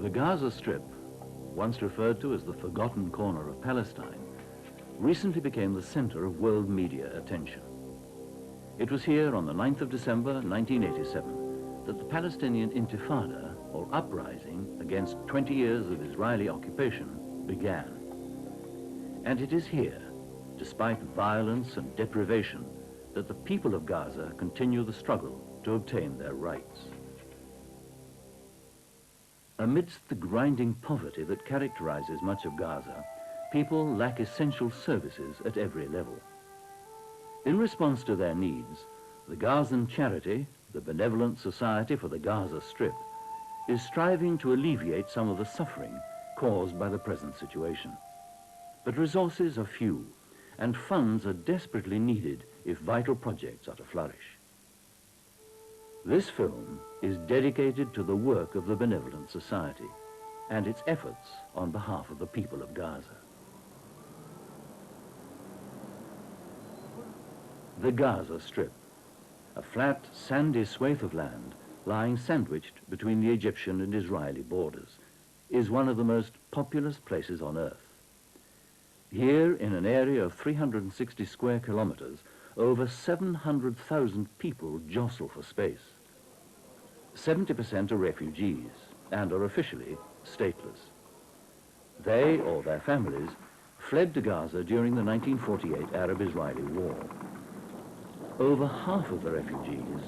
The Gaza Strip, once referred to as the forgotten corner of Palestine, recently became the center of world media attention. It was here on the 9th of December 1987 that the Palestinian Intifada, or uprising against 20 years of Israeli occupation, began. And it is here, despite violence and deprivation, that the people of Gaza continue the struggle to obtain their rights. Amidst the grinding poverty that characterizes much of Gaza, people lack essential services at every level. In response to their needs, the Gazan charity, the Benevolent Society for the Gaza Strip, is striving to alleviate some of the suffering caused by the present situation. But resources are few, and funds are desperately needed if vital projects are to flourish. This film is dedicated to the work of the Benevolent Society and its efforts on behalf of the people of Gaza. The Gaza Strip, a flat, sandy swathe of land lying sandwiched between the Egyptian and Israeli borders, is one of the most populous places on earth. Here, in an area of 360 square kilometers, over 700,000 people jostle for space. 70% are refugees and are officially stateless. They, or their families, fled to Gaza during the 1948 Arab-Israeli War. Over half of the refugees,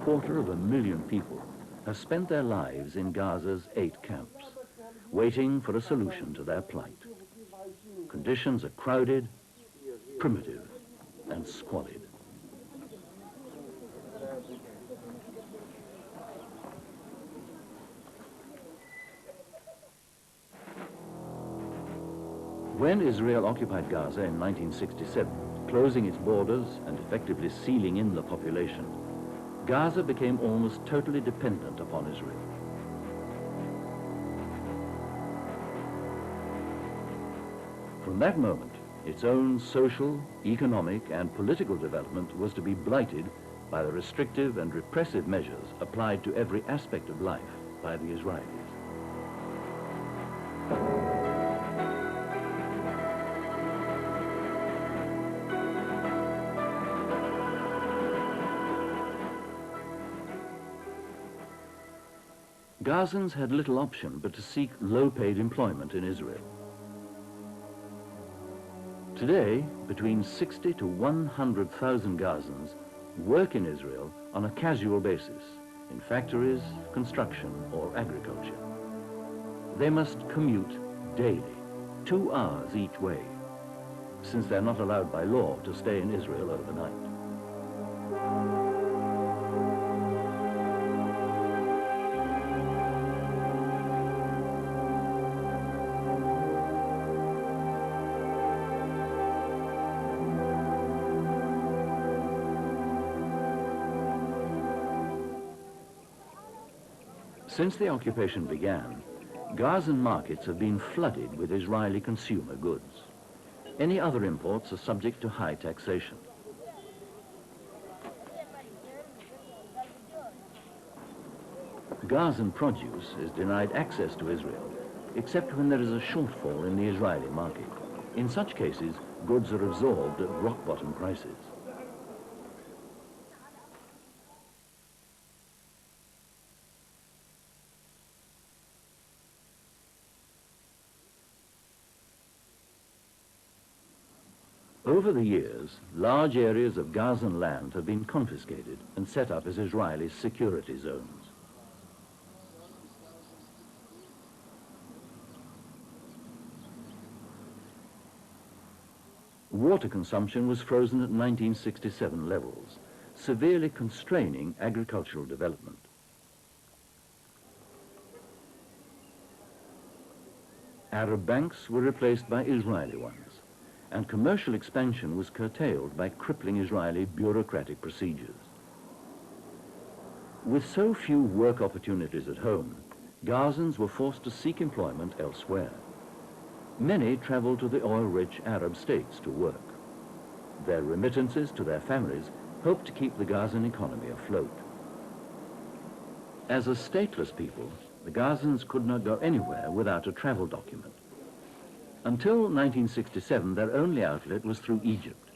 250,000 people, have spent their lives in Gaza's 8 camps, waiting for a solution to their plight. Conditions are crowded, primitive, and squalid. When Israel occupied Gaza in 1967, closing its borders and effectively sealing in the population, Gaza became almost totally dependent upon Israel. From that moment, its own social, economic, and political development was to be blighted by the restrictive and repressive measures applied to every aspect of life by the Israelis. Gazans had little option but to seek low-paid employment in Israel. Today, between 60 to 100,000 Gazans work in Israel on a casual basis, in factories, construction, or agriculture. They must commute daily, 2 hours each way, since they're not allowed by law to stay in Israel overnight. Since the occupation began, Gazan markets have been flooded with Israeli consumer goods. Any other imports are subject to high taxation. Gazan produce is denied access to Israel, except when there is a shortfall in the Israeli market. In such cases, goods are absorbed at rock-bottom prices. Over the years, large areas of Gazan land have been confiscated and set up as Israeli security zones. Water consumption was frozen at 1967 levels, severely constraining agricultural development. Arab banks were replaced by Israeli ones, and commercial expansion was curtailed by crippling Israeli bureaucratic procedures. With so few work opportunities at home, Gazans were forced to seek employment elsewhere. Many traveled to the oil-rich Arab states to work. Their remittances to their families helped to keep the Gazan economy afloat. As a stateless people, The Gazans could not go anywhere without a travel document. Until 1967, their only outlet was through Egypt.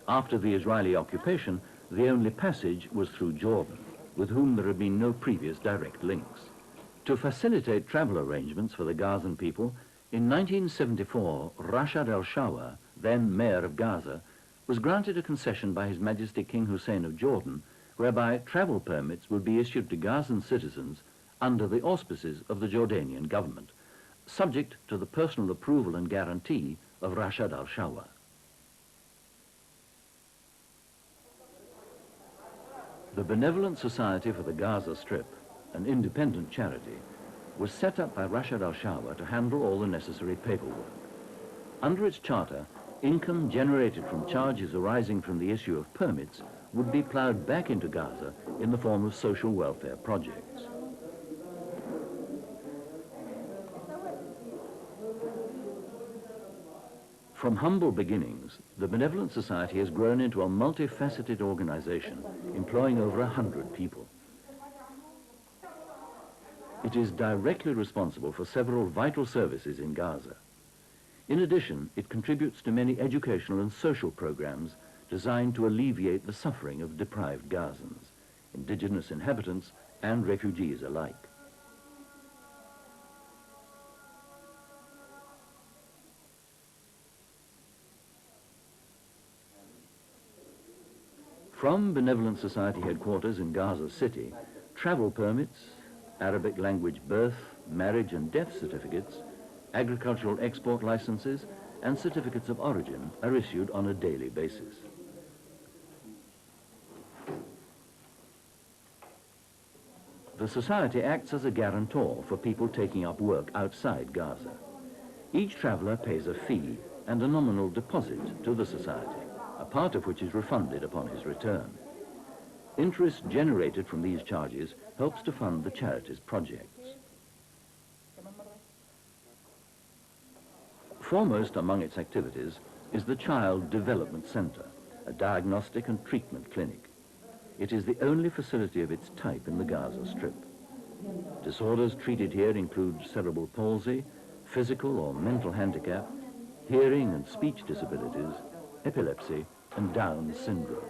After the Israeli occupation, the only passage was through Jordan, with whom there had been no previous direct links. To facilitate travel arrangements for the Gazan people, in 1974, Rashad al-Shawa, then mayor of Gaza, was granted a concession by His Majesty King Hussein of Jordan, whereby travel permits would be issued to Gazan citizens under the auspices of the Jordanian government, subject to the personal approval and guarantee of Rashad al-Shawa. The Benevolent Society for the Gaza Strip, an independent charity, was set up by Rashad al-Shawa to handle all the necessary paperwork. Under its charter, income generated from charges arising from the issue of permits would be ploughed back into Gaza in the form of social welfare projects. From humble beginnings, the Benevolent Society has grown into a multifaceted organization employing over 100 people. It is directly responsible for several vital services in Gaza. In addition, it contributes to many educational and social programs designed to alleviate the suffering of deprived Gazans, indigenous inhabitants and refugees alike. From Benevolent Society headquarters in Gaza City, travel permits, Arabic language birth, marriage and death certificates, agricultural export licenses, and certificates of origin are issued on a daily basis. The Society acts as a guarantor for people taking up work outside Gaza. Each traveller pays a fee and a nominal deposit to the Society, a part of which is refunded upon his return. Interest generated from these charges helps to fund the charity's projects. Foremost among its activities is the Child Development Center, a diagnostic and treatment clinic. It is the only facility of its type in the Gaza Strip. Disorders treated here include cerebral palsy, physical or mental handicap, hearing and speech disabilities, epilepsy, and Down syndrome.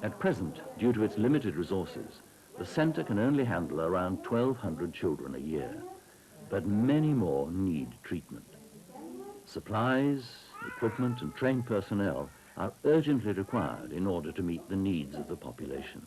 At present, due to its limited resources, the center can only handle around 1,200 children a year, but many more need treatment. Supplies, equipment, and trained personnel are urgently required in order to meet the needs of the population.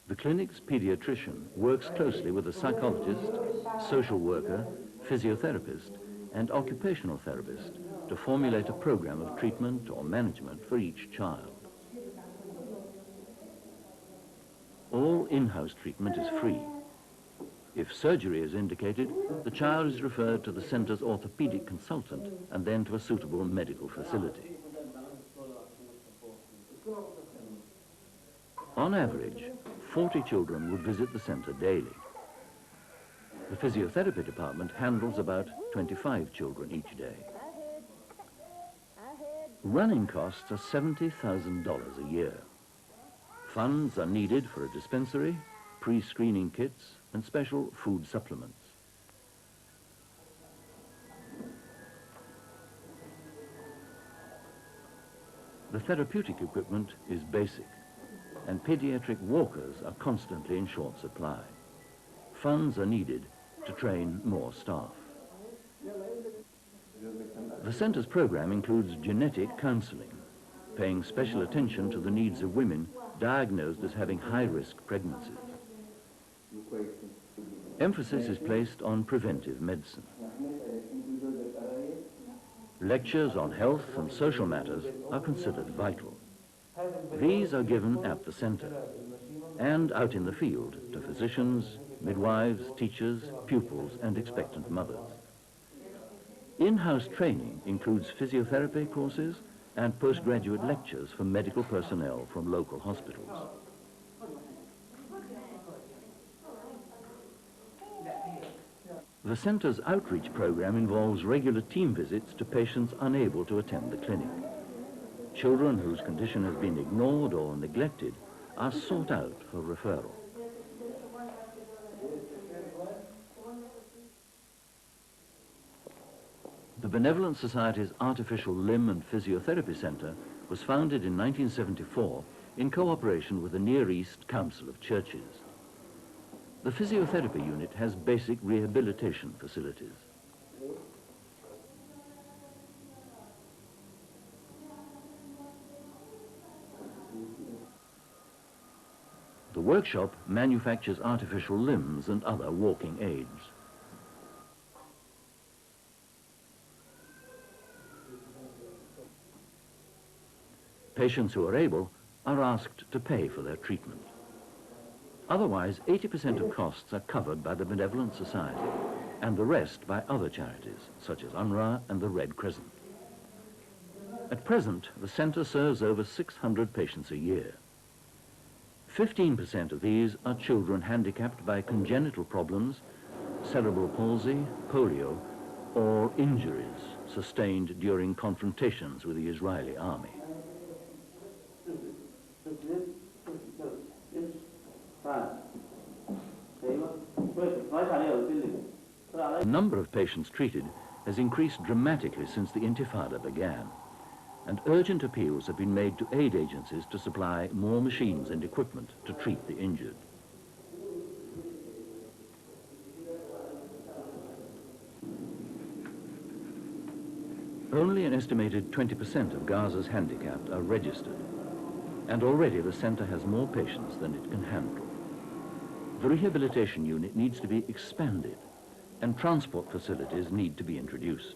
The clinic's pediatrician works closely with a psychologist, social worker, physiotherapist, and occupational therapist to formulate a program of treatment or management for each child. All in-house treatment is free. If surgery is indicated, the child is referred to the center's orthopedic consultant and then to a suitable medical facility. On average, 40 children would visit the center daily. The physiotherapy department handles about 25 children each day. Running costs are $70,000 a year. Funds are needed for a dispensary, pre-screening kits, and special food supplements. The therapeutic equipment is basic, and pediatric walkers are constantly in short supply. Funds are needed to train more staff. The center's program includes genetic counseling, paying special attention to the needs of women diagnosed as having high-risk pregnancies. Emphasis is placed on preventive medicine. Lectures on health and social matters are considered vital. These are given at the center and out in the field to physicians, midwives, teachers, pupils, and expectant mothers. In-house training includes physiotherapy courses and postgraduate lectures for medical personnel from local hospitals. The centre's outreach program involves regular team visits to patients unable to attend the clinic. Children whose condition has been ignored or neglected are sought out for referral. The Benevolent Society's Artificial Limb and Physiotherapy Centre was founded in 1974 in cooperation with the Near East Council of Churches. The physiotherapy unit has basic rehabilitation facilities. The workshop manufactures artificial limbs and other walking aids. Patients who are able are asked to pay for their treatment. Otherwise, 80% of costs are covered by the Benevolent Society and the rest by other charities, such as UNRWA and the Red Crescent. At present, the centre serves over 600 patients a year. 15% of these are children handicapped by congenital problems, cerebral palsy, polio, or injuries sustained during confrontations with the Israeli army. The number of patients treated has increased dramatically since the Intifada began, and urgent appeals have been made to aid agencies to supply more machines and equipment to treat the injured. Only an estimated 20% of Gaza's handicapped are registered, and already the centre has more patients than it can handle. The rehabilitation unit needs to be expanded, and transport facilities need to be introduced.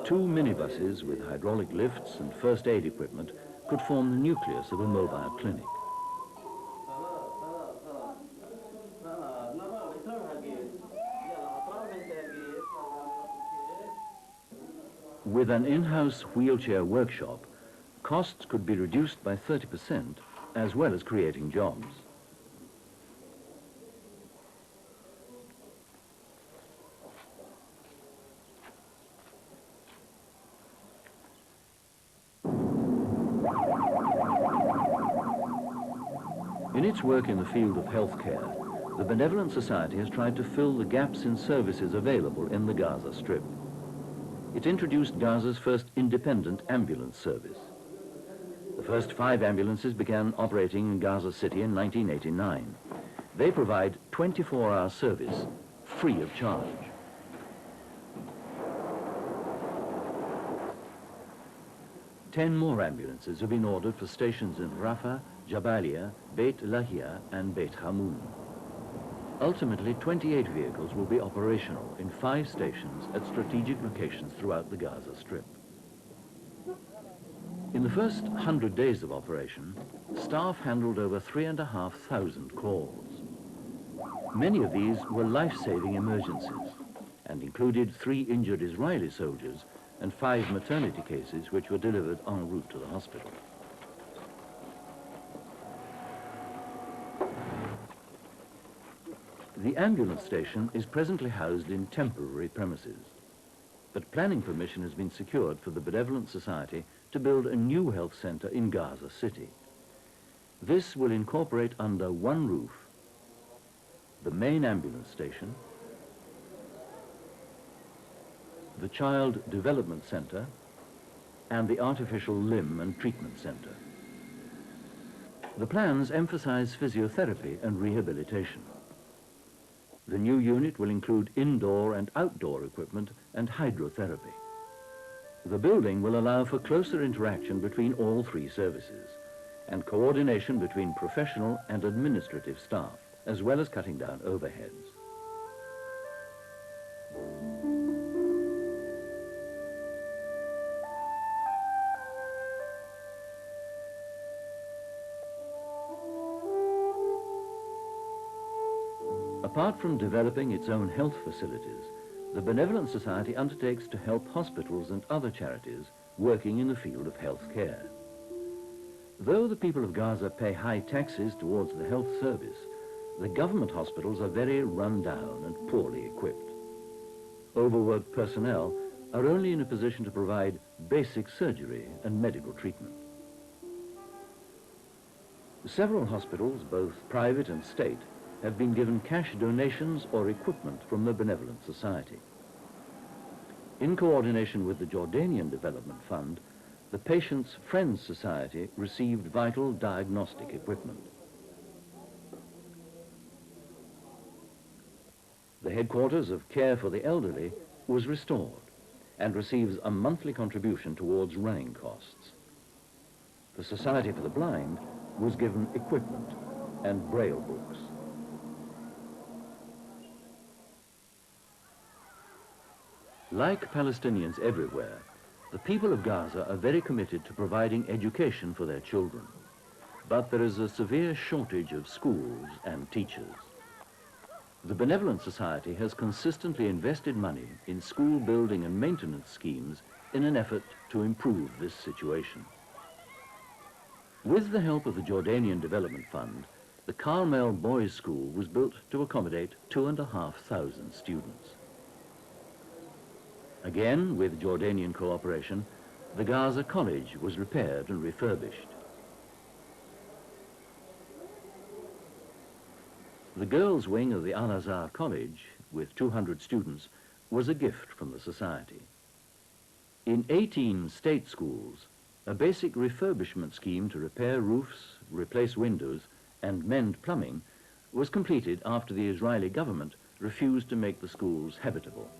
Two minibuses with hydraulic lifts and first aid equipment could form the nucleus of a mobile clinic. With an in-house wheelchair workshop, costs could be reduced by 30%, as well as creating jobs. In its work in the field of healthcare, the Benevolent Society has tried to fill the gaps in services available in the Gaza Strip. It introduced Gaza's first independent ambulance service. The first 5 ambulances began operating in Gaza City in 1989. They provide 24-hour service, free of charge. Ten more ambulances have been ordered for stations in Rafah, Jabalia, Beit Lahia and Beit Hamoun. Ultimately, 28 vehicles will be operational in 5 stations at strategic locations throughout the Gaza Strip. In the first 100 days of operation, staff handled over 3,500 calls. Many of these were life-saving emergencies and included 3 injured Israeli soldiers and 5 maternity cases which were delivered en route to the hospital. The ambulance station is presently housed in temporary premises, but planning permission has been secured for the Benevolent Society to build a new health centre in Gaza City. This will incorporate under one roof the main ambulance station, the Child Development Centre, and the Artificial Limb and Treatment Centre. The plans emphasise physiotherapy and rehabilitation. The new unit will include indoor and outdoor equipment and hydrotherapy. The building will allow for closer interaction between all 3 services and coordination between professional and administrative staff, as well as cutting down overheads. Apart from developing its own health facilities, the Benevolent Society undertakes to help hospitals and other charities working in the field of health care. Though the people of Gaza pay high taxes towards the health service, the government hospitals are very run down and poorly equipped. Overworked personnel are only in a position to provide basic surgery and medical treatment. Several hospitals, both private and state, have been given cash donations or equipment from the Benevolent Society. In coordination with the Jordanian Development Fund, the Patients' Friends Society received vital diagnostic equipment. The headquarters of Care for the Elderly was restored and receives a monthly contribution towards running costs. The Society for the Blind was given equipment and braille books. Like Palestinians everywhere, the people of Gaza are very committed to providing education for their children. But there is a severe shortage of schools and teachers. The Benevolent Society has consistently invested money in school building and maintenance schemes in an effort to improve this situation. With the help of the Jordanian Development Fund, the Carmel Boys' School was built to accommodate 2,500 students. Again, with Jordanian cooperation, the Gaza College was repaired and refurbished. The girls' wing of the Al-Azhar College, with 200 students, was a gift from the society. In 18 state schools, a basic refurbishment scheme to repair roofs, replace windows, and mend plumbing was completed after the Israeli government refused to make the schools habitable.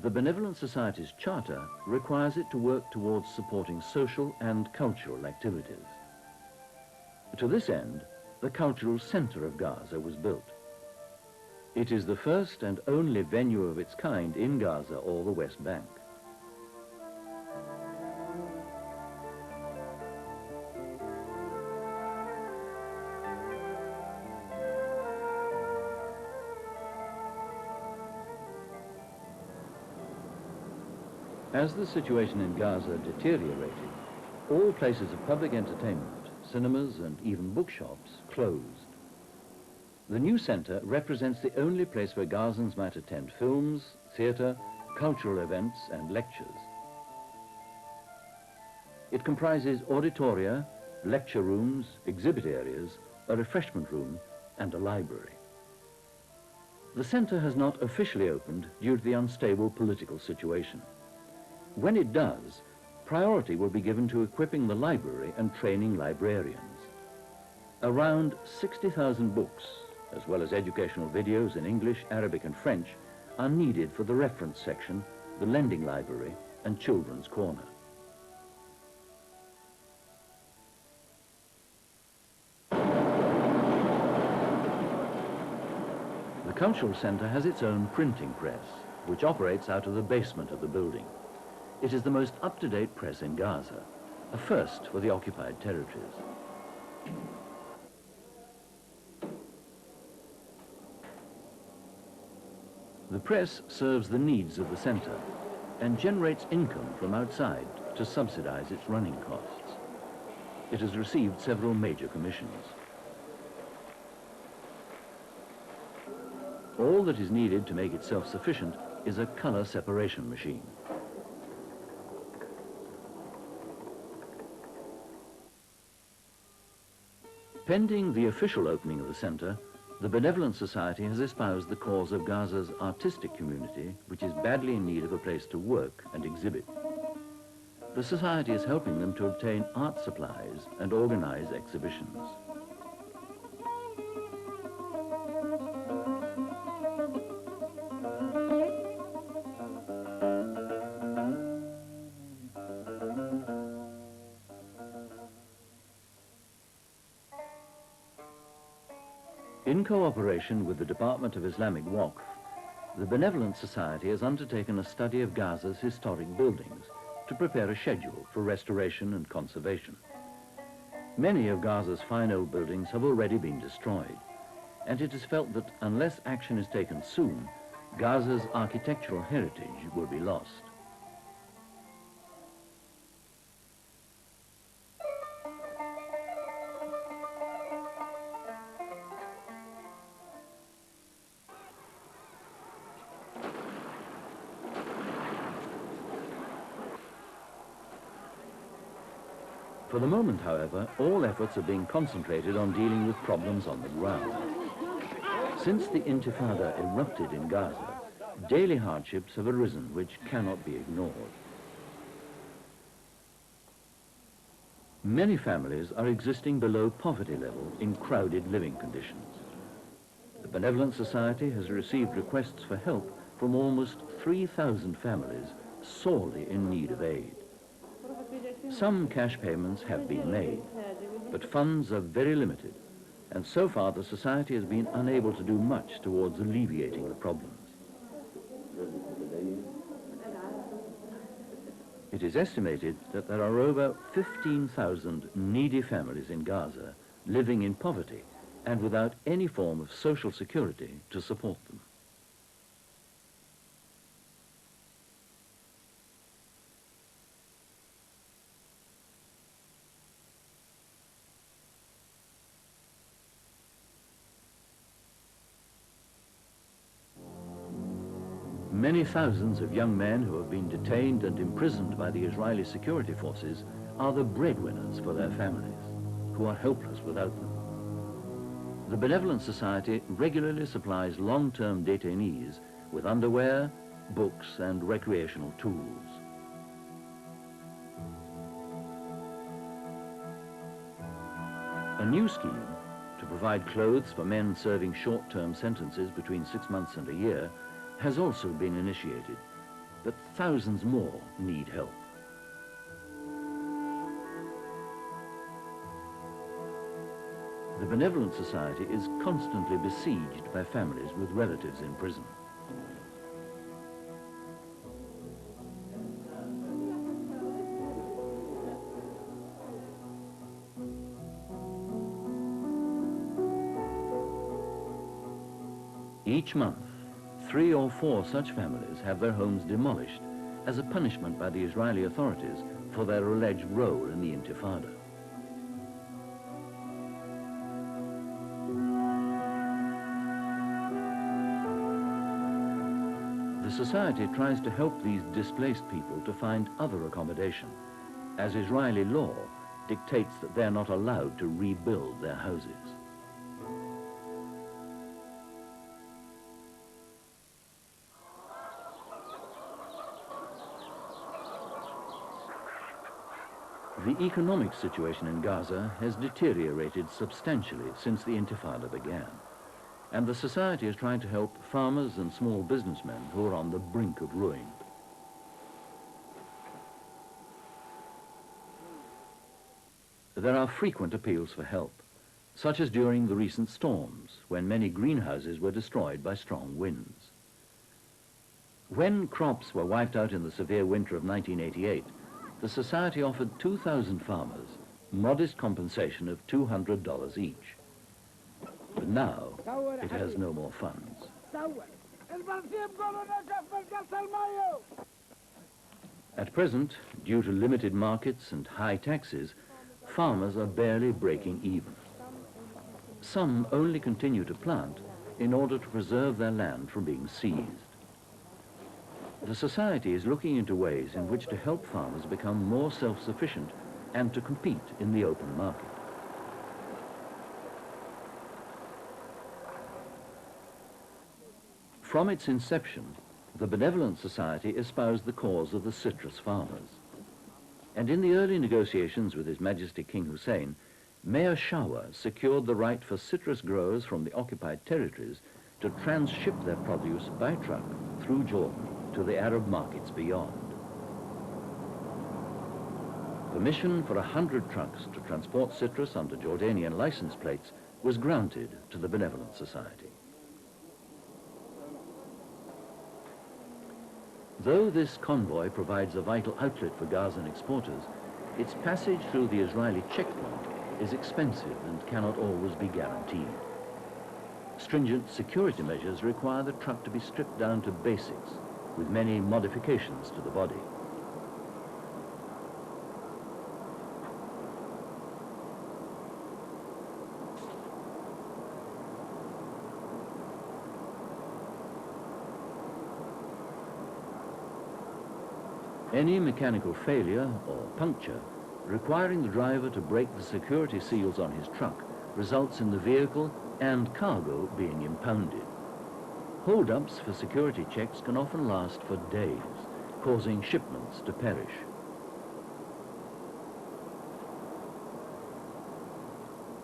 The Benevolent Society's charter requires it to work towards supporting social and cultural activities. To this end, the Cultural Center of Gaza was built. It is the first and only venue of its kind in Gaza or the West Bank. As the situation in Gaza deteriorated, all places of public entertainment, cinemas and even bookshops, closed. The new centre represents the only place where Gazans might attend films, theatre, cultural events and lectures. It comprises auditoria, lecture rooms, exhibit areas, a refreshment room and a library. The centre has not officially opened due to the unstable political situation. When it does, priority will be given to equipping the library and training librarians. Around 60,000 books, as well as educational videos in English, Arabic and French, are needed for the reference section, the lending library and children's corner. The Cultural Centre has its own printing press, which operates out of the basement of the building. It is the most up-to-date press in Gaza, a first for the occupied territories. The press serves the needs of the centre and generates income from outside to subsidize its running costs. It has received several major commissions. All that is needed to make it self-sufficient is a colour separation machine. Pending the official opening of the centre, the Benevolent Society has espoused the cause of Gaza's artistic community, which is badly in need of a place to work and exhibit. The Society is helping them to obtain art supplies and organise exhibitions. In cooperation with the Department of Islamic Waqf, The Benevolent Society has undertaken a study of Gaza's historic buildings to prepare a schedule for restoration and conservation. Many of Gaza's fine old buildings have already been destroyed, and it is felt that unless action is taken soon, Gaza's architectural heritage will be lost. For the moment, however, all efforts are being concentrated on dealing with problems on the ground. Since the Intifada erupted in Gaza, daily hardships have arisen which cannot be ignored. Many families are existing below poverty level in crowded living conditions. The Benevolent Society has received requests for help from almost 3,000 families sorely in need of aid. Some cash payments have been made, but funds are very limited, and so far the Society has been unable to do much towards alleviating the problems. It is estimated that there are over 15,000 needy families in Gaza living in poverty and without any form of social security to support them. Many thousands of young men who have been detained and imprisoned by the Israeli security forces are the breadwinners for their families, who are helpless without them. The Benevolent Society regularly supplies long-term detainees with underwear, books, and recreational tools. A new scheme to provide clothes for men serving short-term sentences between 6 months and a year has also been initiated, but thousands more need help. The Benevolent Society is constantly besieged by families with relatives in prison. Each month, 3 or 4 such families have their homes demolished as a punishment by the Israeli authorities for their alleged role in the Intifada. The Society tries to help these displaced people to find other accommodation, as Israeli law dictates that they're not allowed to rebuild their houses. The economic situation in Gaza has deteriorated substantially since the Intifada began, and the Society is trying to help farmers and small businessmen who are on the brink of ruin. There are frequent appeals for help, such as during the recent storms, when many greenhouses were destroyed by strong winds. When crops were wiped out in the severe winter of 1988, the Society offered 2,000 farmers modest compensation of $200 each. But now, it has no more funds. At present, due to limited markets and high taxes, farmers are barely breaking even. Some only continue to plant in order to preserve their land from being seized. The Society is looking into ways in which to help farmers become more self-sufficient and to compete in the open market. From its inception, the Benevolent Society espoused the cause of the citrus farmers. And in the early negotiations with His Majesty King Hussein, Mayor Shawa secured the right for citrus growers from the occupied territories to transship their produce by truck through Jordan to the Arab markets beyond. Permission for 100 trucks to transport citrus under Jordanian license plates was granted to the Benevolent Society. Though this convoy provides a vital outlet for Gazan exporters, its passage through the Israeli checkpoint is expensive and cannot always be guaranteed. Stringent security measures require the truck to be stripped down to basics, with many modifications to the body. Any mechanical failure or puncture requiring the driver to break the security seals on his truck results in the vehicle and cargo being impounded. Hold-ups for security checks can often last for days, causing shipments to perish.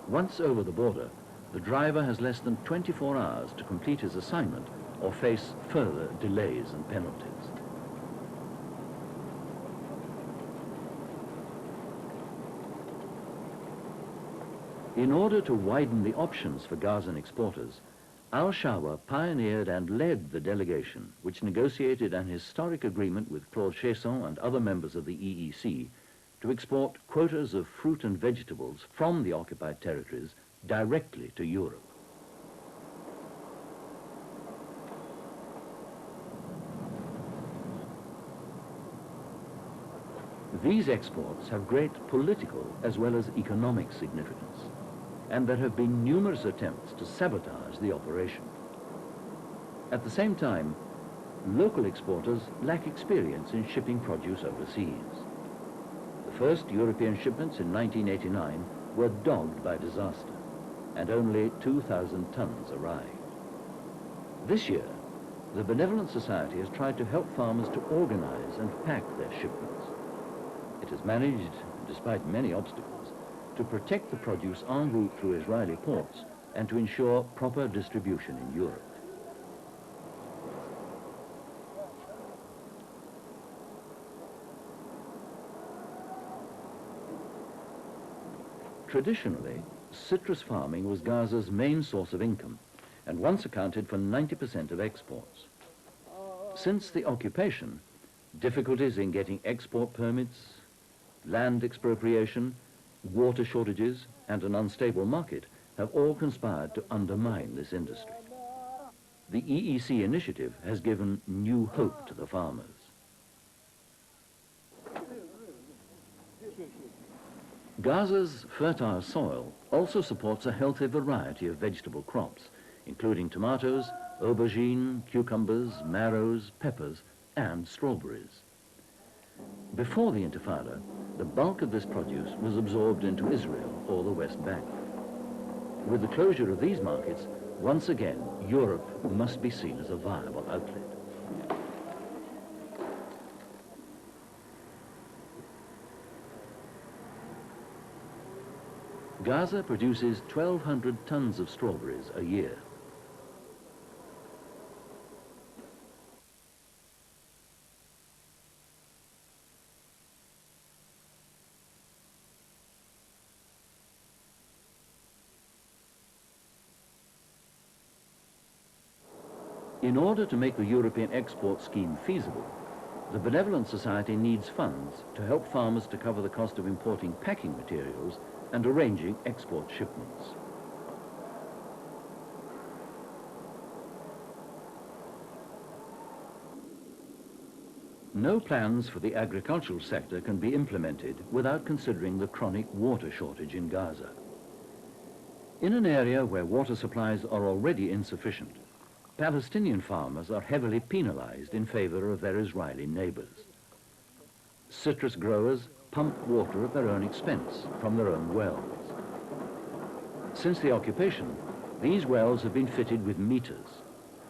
Once over the border, the driver has less than 24 hours to complete his assignment or face further delays and penalties. In order to widen the options for Gazan exporters, Al-Shawa pioneered and led the delegation which negotiated an historic agreement with Claude Chesson and other members of the EEC to export quotas of fruit and vegetables from the occupied territories directly to Europe. These exports have great political as well as economic significance, and there have been numerous attempts to sabotage the operation. At the same time, local exporters lack experience in shipping produce overseas. The first European shipments in 1989 were dogged by disaster, and only 2,000 tons arrived. This year, the Benevolent Society has tried to help farmers to organize and pack their shipments. It has managed, despite many obstacles, to protect the produce en route through Israeli ports and to ensure proper distribution in Europe. Traditionally, citrus farming was Gaza's main source of income and once accounted for 90% of exports. Since the occupation, difficulties in getting export permits, land expropriation, water shortages, and an unstable market have all conspired to undermine this industry. The EEC initiative has given new hope to the farmers. Gaza's fertile soil also supports a healthy variety of vegetable crops, including tomatoes, aubergine, cucumbers, marrows, peppers, and strawberries. Before the Intifada, the bulk of this produce was absorbed into Israel or the West Bank. With the closure of these markets, once again, Europe must be seen as a viable outlet. Gaza produces 1,200 tons of strawberries a year. In order to make the European export scheme feasible, the Benevolent Society needs funds to help farmers to cover the cost of importing packing materials and arranging export shipments. No plans for the agricultural sector can be implemented without considering the chronic water shortage in Gaza. In an area where water supplies are already insufficient, Palestinian farmers are heavily penalized in favor of their Israeli neighbors. Citrus growers pump water at their own expense from their own wells. Since the occupation, these wells have been fitted with meters,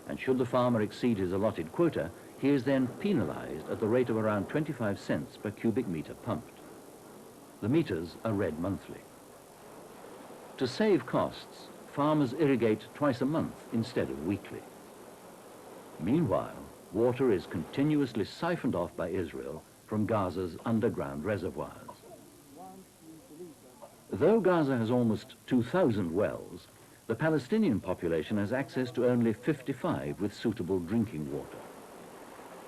and should the farmer exceed his allotted quota, he is then penalized at the rate of around 25 cents per cubic meter pumped. The meters are read monthly. To save costs, farmers irrigate twice a month instead of weekly. Meanwhile, water is continuously siphoned off by Israel from Gaza's underground reservoirs. Though Gaza has almost 2,000 wells, the Palestinian population has access to only 55 with suitable drinking water.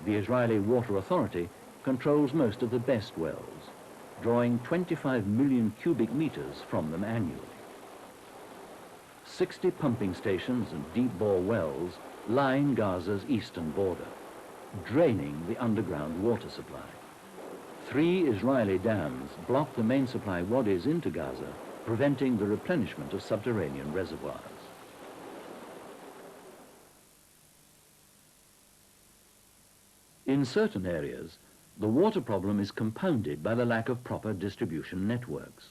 The Israeli Water Authority controls most of the best wells, drawing 25 million cubic meters from them annually. 60 pumping stations and deep-bore wells line Gaza's eastern border, draining the underground water supply. 3 Israeli dams block the main supply wadis into Gaza, preventing the replenishment of subterranean reservoirs. In certain areas, the water problem is compounded by the lack of proper distribution networks.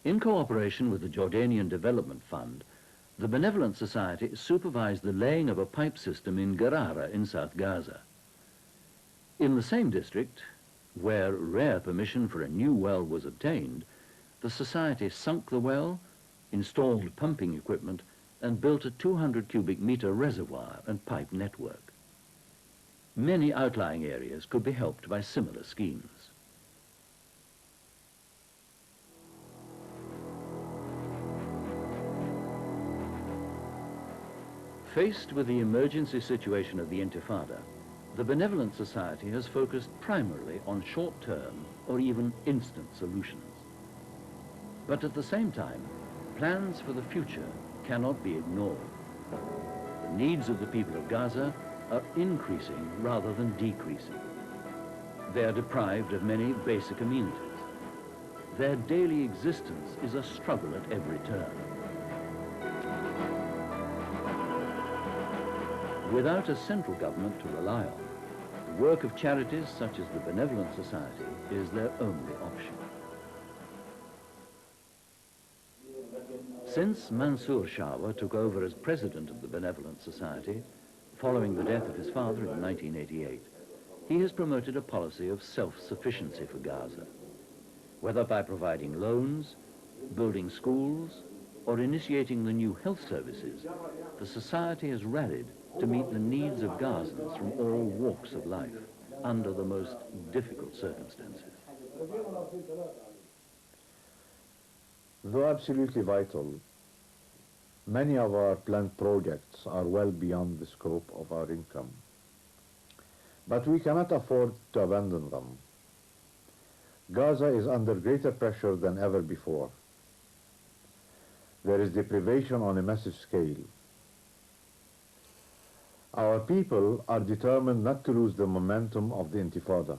In cooperation with the Jordanian Development Fund, the Benevolent Society supervised the laying of a pipe system in Garara in South Gaza. In the same district, where rare permission for a new well was obtained, the Society sunk the well, installed pumping equipment, and built a 200 cubic meter reservoir and pipe network. Many outlying areas could be helped by similar schemes. Faced with the emergency situation of the Intifada, the Benevolent Society has focused primarily on short-term or even instant solutions. But at the same time, plans for the future cannot be ignored. The needs of the people of Gaza are increasing rather than decreasing. They are deprived of many basic amenities. Their daily existence is a struggle at every turn. Without a central government to rely on, the work of charities such as the Benevolent Society is their only option. Since Mansour Shawa took over as president of the Benevolent Society, following the death of his father in 1988, he has promoted a policy of self-sufficiency for Gaza, whether by providing loans, building schools, or initiating the new health services. The Society has rallied to meet the needs of Gazans from all walks of life under the most difficult circumstances. Though absolutely vital, many of our planned projects are well beyond the scope of our income. But we cannot afford to abandon them. Gaza is under greater pressure than ever before. There is deprivation on a massive scale. Our people are determined not to lose the momentum of the Intifada,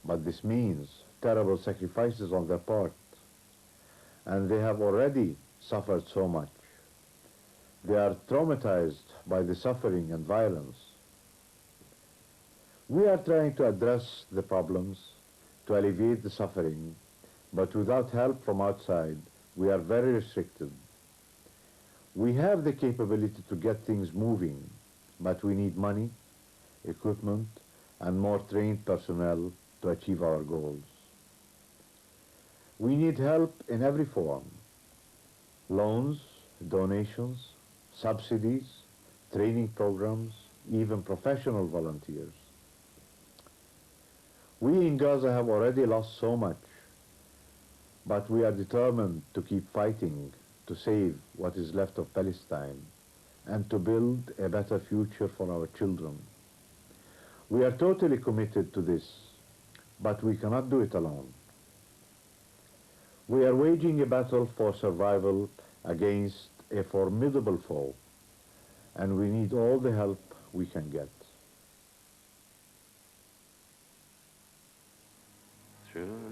but this means terrible sacrifices on their part, and they have already suffered so much. They are traumatized by the suffering and violence. We are trying to address the problems, to alleviate the suffering, but without help from outside, we are very restricted. We have the capability to get things moving, but we need money, equipment, and more trained personnel to achieve our goals. We need help in every form: loans, donations, subsidies, training programs, even professional volunteers. We in Gaza have already lost so much, but we are determined to keep fighting to save what is left of Palestine and to build a better future for our children. We are totally committed to this, but we cannot do it alone. We are waging a battle for survival against a formidable foe, and we need all the help we can get. Through